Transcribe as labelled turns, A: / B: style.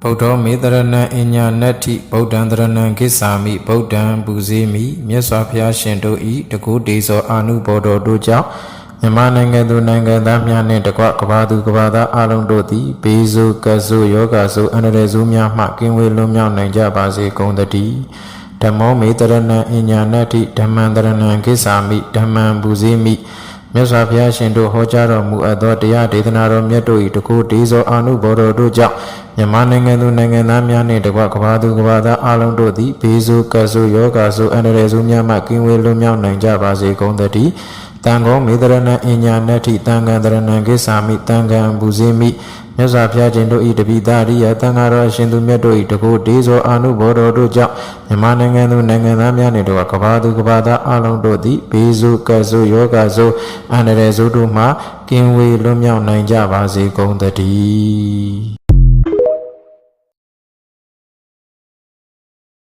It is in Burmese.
A: ဗုဒ္ဓမေတရဏံအညာနတ္ထိဗုဒ္ဓံတရဏံကိစ္ဆာမိဗုဒ္ဓံပူဇေမိမြတ်စွာဘုရားရှင်တို့ဤတကုတေဇောအာနုဘောတော်တို့ကြောင့်မြန်မာနိုင်ငံသူနိုင်ငံသားများနှင့်တကွကဘာသူကဘာသားအလုံးတို့သည်ဘေးဆိုးကပ်ဆိုးယောဂဆိုးအန္တရာယ်ဆိုးများမှကင်းဝေးလွတ်မြောက်နိုင်ကြပါစေကုန်သတည်းဓမ္မောမေတရဏံအညာနတ္ထိဓမ္မံတရဏံကိစ္ဆာမိဓမ္မံပူဇေမိမြတ်စွာဘုရားရှင်တို့ဟောကြားတော်မူအပ်သောတရားဒေသနာတော်မြတ်တို့၏တကုတေဇောအာနုဘောတော်တို့ကြောင့်မြန်မာနိုင်ငံသူနိုင်ငံသားများနှင့်တကွကဘာသူကဘာသားအလုံးတို့သည်ဘေးဆိုးကပ်ဆိုးယောဂဆိုးအန္တရာယ်ဆိုးများမှကင်းဝေးလွတ်မြောက်နိုင်ကြပါစေကုန်သတည်းတန်ခောမေတရဏံအညာနတ္ထိတန်ခံတရဏံကိစ္ဆာမိတန်ခံပူဇေမိမြတ်စွာဘုရားရှင်တို့၏တပိသရိယတန်ဃာတော်အရှင်သူမြတ်တို့၏တကုတေဇောအာနုဘောတော်တို့ကြောင့်မြန်မာနိုင်ငံသူနိုင်ငံသားများနှင့်တကွကဘာသူကဘာသားအလုံးတို့သည်ဘေးဆိုးကပ်ဆိုးယောဂဆိုးအန္တရာယ်ဆိုးတို့မှကင်းဝေးလွတ်မြောက်နိုင်ကြပါစေကုန်သတည်း